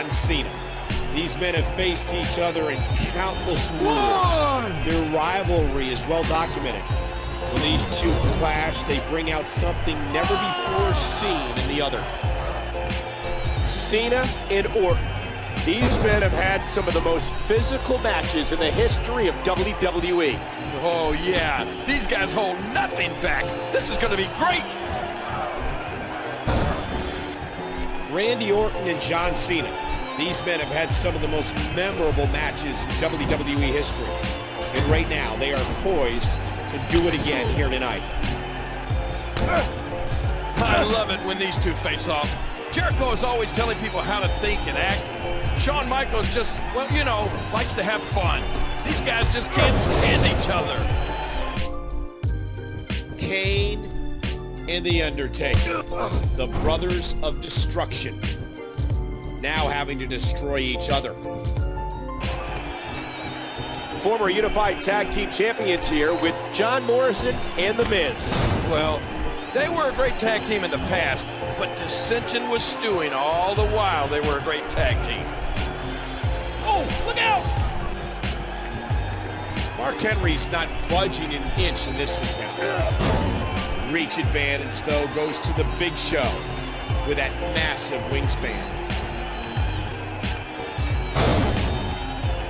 John Cena. These men have faced each other in countless wars. Their rivalry is well documented. When these two clash, they bring out something never before seen in the other. Cena and Orton. These men have had some of the most physical matches in the history of WWE. Oh, yeah. These guys hold nothing back. This is going to be great. Randy Orton and John Cena. These men have had some of the most memorable matches in WWE history. And right now, they are poised to do it again here tonight. I love it when these two face off. Jericho is always telling people how to think and act. Shawn Michaels just, well, you know, likes to have fun. These guys just can't stand each other. Kane and The Undertaker, the brothers of destruction, now having to destroy each other. Former Unified Tag Team Champions here with John Morrison and The Miz. Well, they were a great tag team in the past, but dissension was stewing all the while they were a great tag team. Oh, look out! Mark Henry's not budging an inch in this encounter. Reach advantage, though, goes to the Big Show with that massive wingspan.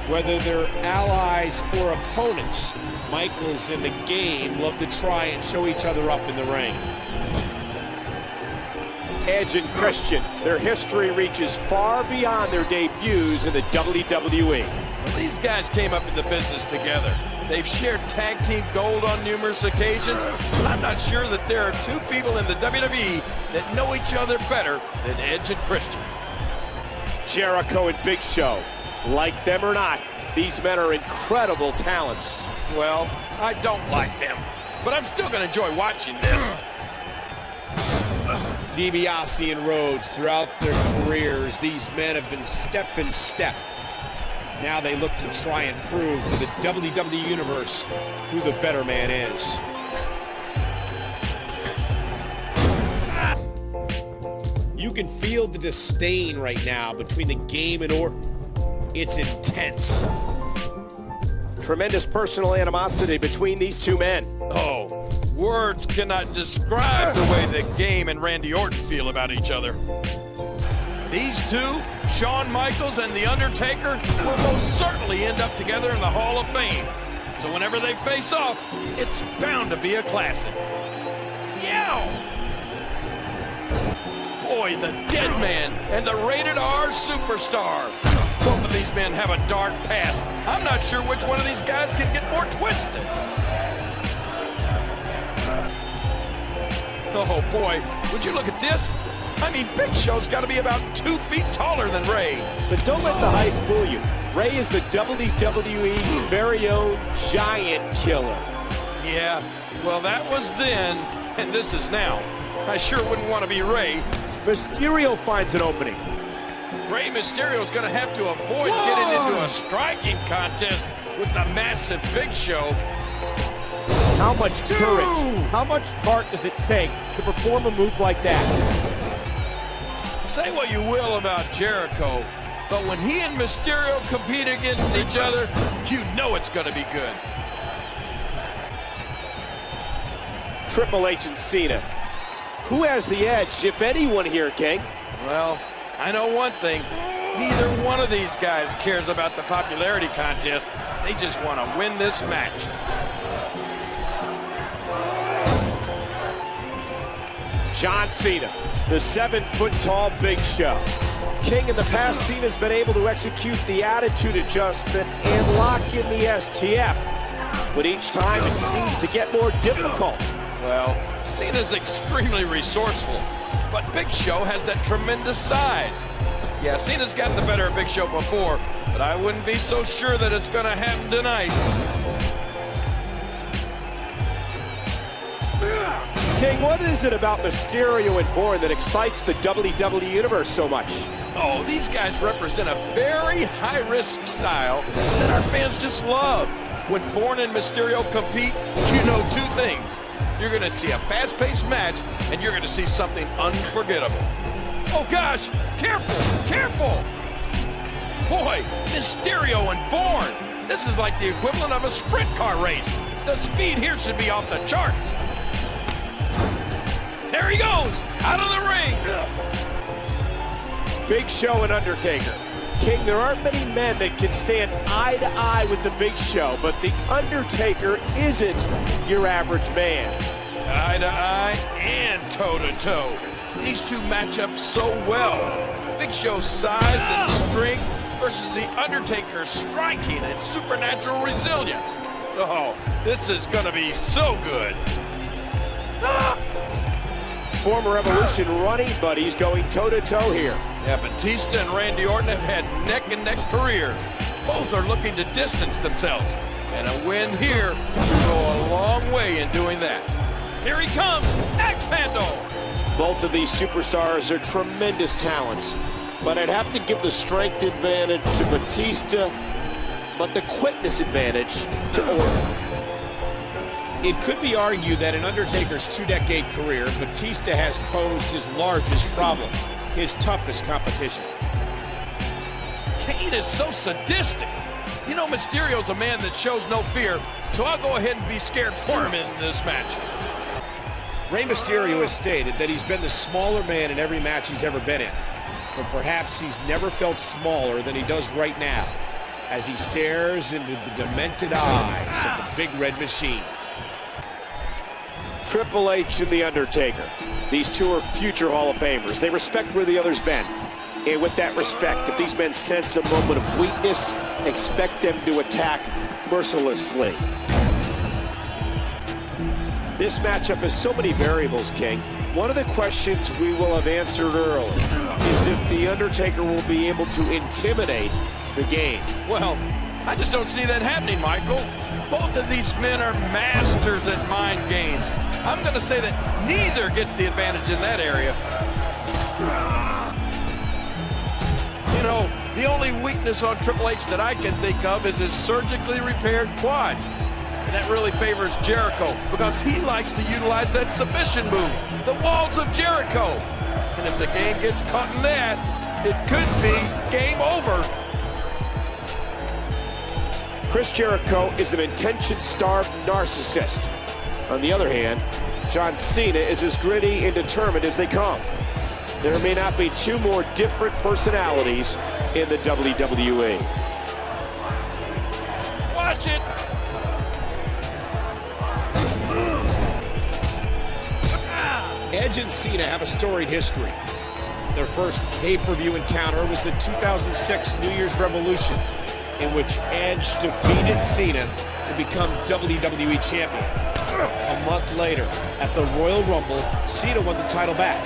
Whether they're allies or opponents, Michaels and the game love to try and show each other up in the ring. Edge and Christian, their history reaches far beyond their debuts in the WWE. Well, these guys came up in the business together. They've shared tag team gold on numerous occasions, but I'm not sure that there are two people in the WWE that know each other better than Edge and Christian. Jericho and Big Show. Like them or not, these men are incredible talents. Well, I don't like them, but I'm still going to enjoy watching this. DiBiase and Rhodes, throughout their careers, these men have been step in step. Now they look to try and prove to the WWE Universe who the better man is. You can feel the disdain right now between the game and Orton. It's intense. Tremendous personal animosity between these two men. Oh, words cannot describe the way that Game and Randy Orton feel about each other. These two, Shawn Michaels and The Undertaker, will most certainly end up together in the Hall of Fame. So whenever they face off, it's bound to be a classic. Yow! Boy, the Dead Man and the Rated R Superstar. Both of these men have a dark past. I'm not sure which one of these guys can get more twisted. Oh boy, would you look at this? I mean, Big Show's got to be about 2 feet taller than Ray. But don't let the height fool you. Ray is the WWE's very own giant killer. Yeah, well, that was then, and this is now. I sure wouldn't want to be Ray. Mysterio finds an opening. Rey Mysterio's going to have to avoid getting into a striking contest with the massive Big Show. How much courage, how much heart does it take to perform a move like that? Say what you will about Jericho, but when he and Mysterio compete against each other, you know it's going to be good. Triple H and Cena. Who has the edge, if anyone here, King? Well, I know one thing. Neither one of these guys cares about the popularity contest. They just want to win this match. John Cena, the 7-foot-tall Big Show. King, in the past, Cena's been able to execute the attitude adjustment and lock in the STF. But each time it seems to get more difficult. Well, Cena's extremely resourceful, but Big Show has that tremendous size. Yeah, Cena's gotten the better of Big Show before, but I wouldn't be so sure that it's going to happen tonight. King, what is it about Mysterio and Bourne that excites the WWE Universe so much? Oh, these guys represent a very high-risk style that our fans just love. When Bourne and Mysterio compete, you know two things. You're going to see a fast-paced match, and you're going to see something unforgettable. Oh, gosh, careful, careful! Boy, Mysterio and Bourne. This is like the equivalent of a sprint car race. The speed here should be off the charts. There he goes, out of the ring. Big Show and Undertaker. King, there aren't many men that can stand eye to eye with the Big Show, but the Undertaker isn't your average man. Eye to eye and toe to toe. These two match up so well. Big Show's size and strength versus the Undertaker's striking and supernatural resilience. Oh, this is gonna be so good. Former Evolution running buddies going toe-to-toe here. Yeah, Batista and Randy Orton have had neck-and-neck careers. Both are looking to distance themselves. And a win here will go a long way in doing that. Here he comes, axe handle. Both of these superstars are tremendous talents, but I'd have to give the strength advantage to Batista, but the quickness advantage to Orton. It could be argued that in Undertaker's two-decade career, Batista has posed his largest problem, his toughest competition. Kane is so sadistic. You know, Mysterio's a man that shows no fear, so I'll go ahead and be scared for him in this match. Rey Mysterio has stated that he's been the smaller man in every match he's ever been in, but perhaps he's never felt smaller than he does right now, as he stares into the demented eyes of the Big Red Machine. Triple H and The Undertaker. These two are future Hall of Famers. They respect where the other's been. And with that respect, if these men sense a moment of weakness, expect them to attack mercilessly. This matchup has so many variables, King. One of the questions we will have answered early is if The Undertaker will be able to intimidate the game. Well, I just don't see that happening, Michael. Both of these men are masters at mind games. I'm going to say that neither gets the advantage in that area. You know, the only weakness on Triple H that I can think of is his surgically repaired quads. And that really favors Jericho because he likes to utilize that submission move, the walls of Jericho. And if the game gets caught in that, it could be game over. Chris Jericho is an intention-starved narcissist. On the other hand, John Cena is as gritty and determined as they come. There may not be two more different personalities in the WWE. Watch it. Edge and Cena have a storied history. Their first pay-per-view encounter was the 2006 New Year's Revolution, in which Edge defeated Cena to become WWE Champion. A month later, at the Royal Rumble, Cena won the title back.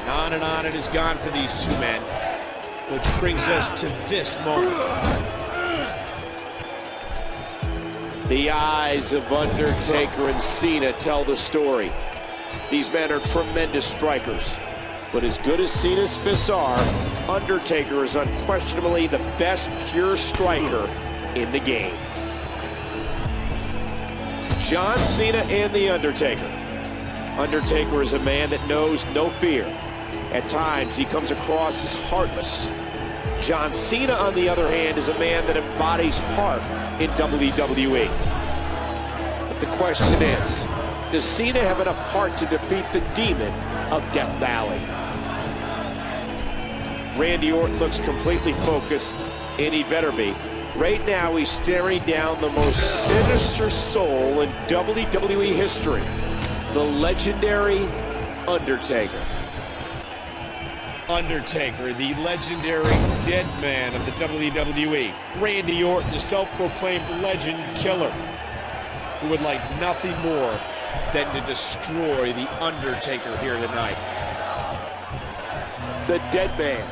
And on it has gone for these two men, which brings us to this moment. The eyes of Undertaker and Cena tell the story. These men are tremendous strikers, but as good as Cena's fists are, Undertaker is unquestionably the best pure striker in the game. John Cena and The Undertaker. Undertaker is a man that knows no fear. At times, he comes across as heartless. John Cena, on the other hand, is a man that embodies heart in WWE. But the question is, does Cena have enough heart to defeat the demon of Death Valley? Randy Orton looks completely focused, and he better be. Right now, he's staring down the most sinister soul in WWE history, the legendary Undertaker. Undertaker, the legendary dead man of the WWE. Randy Orton, the self-proclaimed legend killer, who would like nothing more than to destroy the Undertaker here tonight. The dead man